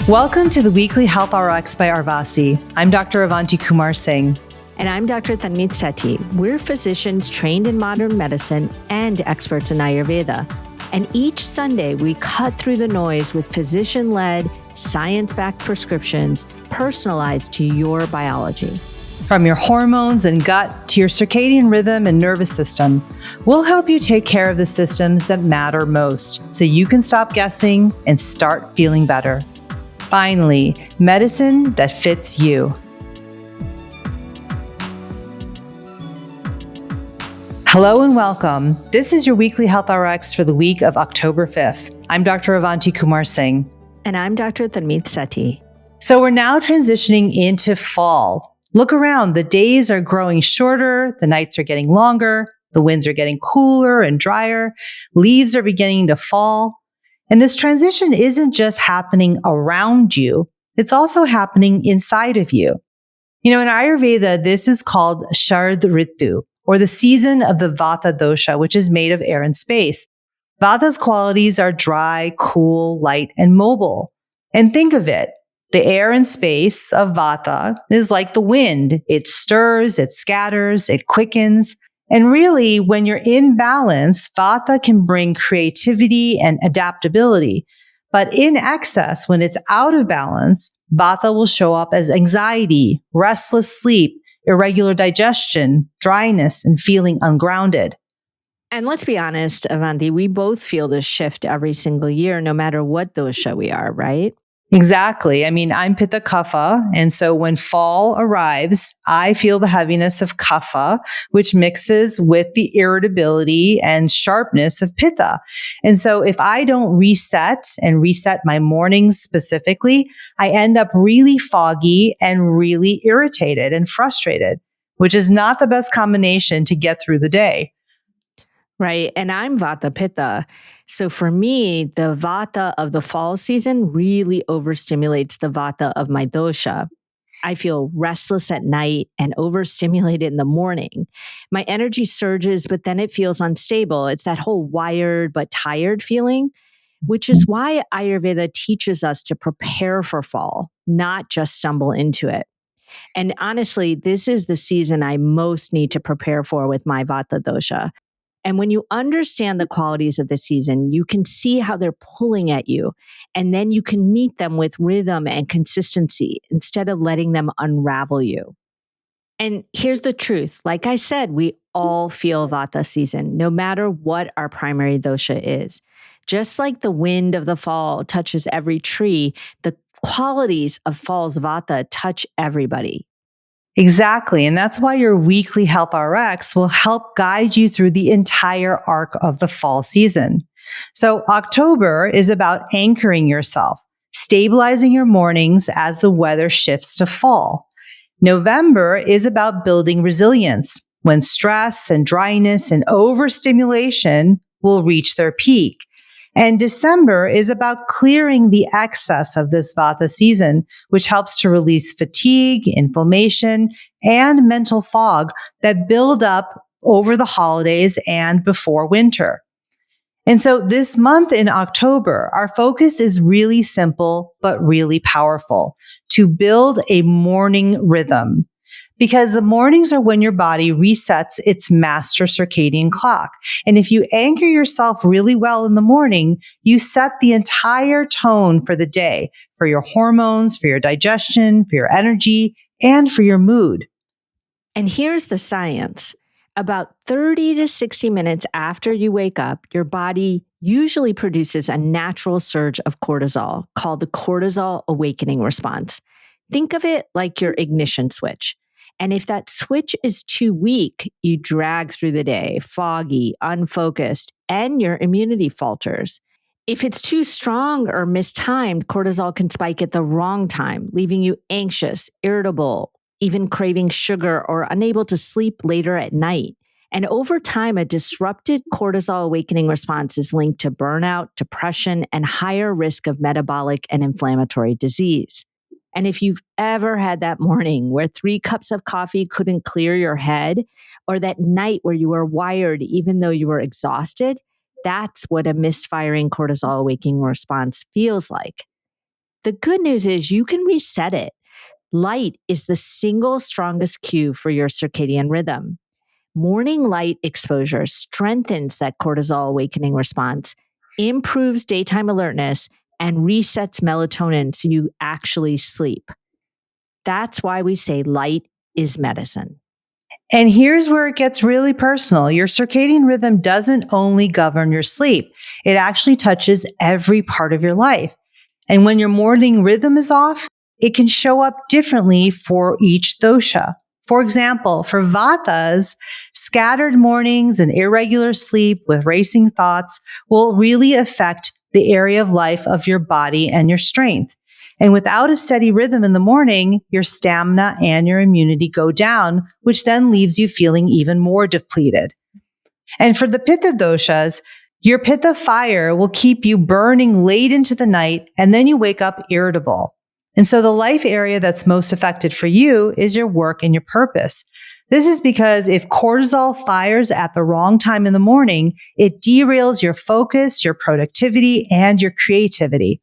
Welcome to the Weekly Health RX by Arvasi. I'm Dr. Avanti Kumar-Singh. And I'm Dr. Tanmeet Sethi. We're physicians trained in modern medicine and experts in Ayurveda. And each Sunday, we cut through the noise with physician-led, science-backed prescriptions personalized to your biology. From your hormones and gut to your circadian rhythm and nervous system, we'll help you take care of the systems that matter most so you can stop guessing and start feeling better. Finally, medicine that fits you. Hello and welcome. This is your Weekly Health RX for the week of October 5th. I'm Dr. Avanti Kumar-Singh. And I'm Dr. Tanmeet Sethi. So we're now transitioning into fall. Look around. The days are growing shorter. The nights are getting longer. The winds are getting cooler and drier. Leaves are beginning to fall. And this transition isn't just happening around you. It's also happening inside of you. You know, in Ayurveda, this is called Sharad Ritu, or the season of the Vata dosha, which is made of air and space. Vata's qualities are dry, cool, light, and mobile. And think of it. The air and space of Vata is like the wind. It stirs, it scatters, it quickens. And really, when you're in balance, Vata can bring creativity and adaptability. But in excess, when it's out of balance, Vata will show up as anxiety, restless sleep, irregular digestion, dryness, and feeling ungrounded. And let's be honest, Avanti, we both feel this shift every single year, no matter what dosha we are, right? Exactly. I mean, I'm Pitta Kapha. And so when fall arrives, I feel the heaviness of Kapha, which mixes with the irritability and sharpness of Pitta. And so if I don't reset my mornings specifically, I end up really foggy and really irritated and frustrated, which is not the best combination to get through the day. Right. And I'm Vata Pitta. So for me, the Vata of the fall season really overstimulates the Vata of my dosha. I feel restless at night and overstimulated in the morning. My energy surges, but then it feels unstable. It's that whole wired but tired feeling, which is why Ayurveda teaches us to prepare for fall, not just stumble into it. And honestly, this is the season I most need to prepare for with my Vata dosha. And when you understand the qualities of the season, you can see how they're pulling at you. And then you can meet them with rhythm and consistency instead of letting them unravel you. And here's the truth. Like I said, we all feel Vata season, no matter what our primary dosha is. Just like the wind of the fall touches every tree, the qualities of fall's Vata touch everybody. Exactly. And that's why your weekly Health RX will help guide you through the entire arc of the fall season. So October is about anchoring yourself, stabilizing your mornings as the weather shifts to fall. November is about building resilience when stress and dryness and overstimulation will reach their peak. And December is about clearing the excess of this Vata season, which helps to release fatigue, inflammation, and mental fog that build up over the holidays and before winter. And so this month in October, our focus is really simple, but really powerful: to build a morning rhythm. Because the mornings are when your body resets its master circadian clock. And if you anchor yourself really well in the morning, you set the entire tone for the day, for your hormones, for your digestion, for your energy, and for your mood. And here's the science. About 30 to 60 minutes after you wake up, your body usually produces a natural surge of cortisol called the cortisol awakening response. Think of it like your ignition switch. And if that switch is too weak, you drag through the day, foggy, unfocused, and your immunity falters. If it's too strong or mistimed, cortisol can spike at the wrong time, leaving you anxious, irritable, even craving sugar or unable to sleep later at night. And over time, a disrupted cortisol awakening response is linked to burnout, depression, and higher risk of metabolic and inflammatory disease. And if you've ever had that morning where 3 cups of coffee couldn't clear your head, or that night where you were wired even though you were exhausted, that's what a misfiring cortisol awakening response feels like. The good news is you can reset it. Light is the single strongest cue for your circadian rhythm. Morning light exposure strengthens that cortisol awakening response, improves daytime alertness, and resets melatonin so you actually sleep. That's why we say light is medicine. And here's where it gets really personal. Your circadian rhythm doesn't only govern your sleep, it actually touches every part of your life. And when your morning rhythm is off, it can show up differently for each dosha. For example, for Vatas, scattered mornings and irregular sleep with racing thoughts will really affect the area of life of your body and your strength. And without a steady rhythm in the morning, your stamina and your immunity go down, which then leaves you feeling even more depleted. And for the Pitta doshas, your Pitta fire will keep you burning late into the night, and then you wake up irritable. And so the life area that's most affected for you is your work and your purpose. This is because if cortisol fires at the wrong time in the morning, it derails your focus, your productivity, and your creativity.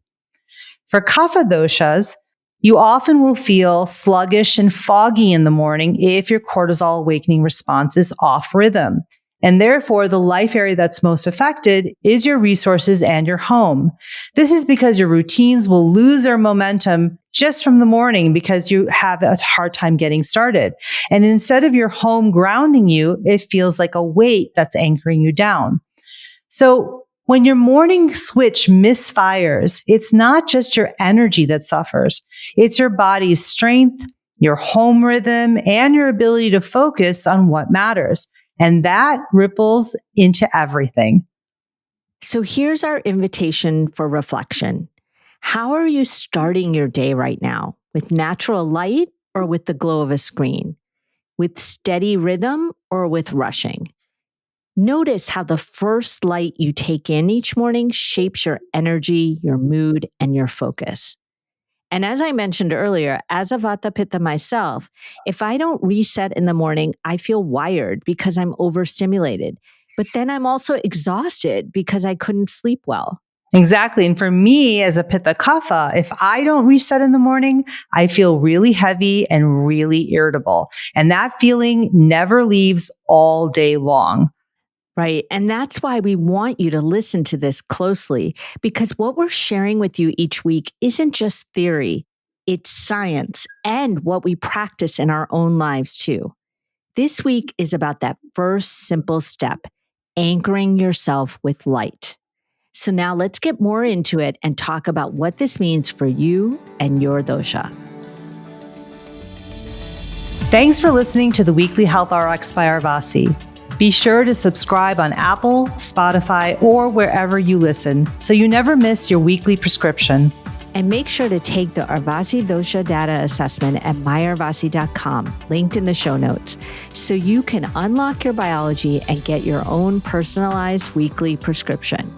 For Kapha doshas, you often will feel sluggish and foggy in the morning if your cortisol awakening response is off rhythm. And therefore, the life area that's most affected is your resources and your home. This is because your routines will lose their momentum just from the morning because you have a hard time getting started. And instead of your home grounding you, it feels like a weight that's anchoring you down. So when your morning switch misfires, it's not just your energy that suffers. It's your body's strength, your home rhythm, and your ability to focus on what matters. And that ripples into everything. So here's our invitation for reflection. How are you starting your day right now? With natural light or with the glow of a screen? With steady rhythm or with rushing? Notice how the first light you take in each morning shapes your energy, your mood, and your focus. And as I mentioned earlier, as a Vata Pitta myself, if I don't reset in the morning, I feel wired because I'm overstimulated. But then I'm also exhausted because I couldn't sleep well. Exactly. And for me as a Pitta Kapha, if I don't reset in the morning, I feel really heavy and really irritable. And that feeling never leaves all day long. Right. And that's why we want you to listen to this closely, because what we're sharing with you each week isn't just theory, it's science and what we practice in our own lives too. This week is about that first simple step, anchoring yourself with light. So now let's get more into it and talk about what this means for you and your dosha. Thanks for listening to the Weekly Health RX by Arvasi. Be sure to subscribe on Apple, Spotify, or wherever you listen so you never miss your weekly prescription. And make sure to take the Arvasi Dosha Data Assessment at myarvasi.com, linked in the show notes, so you can unlock your biology and get your own personalized weekly prescription.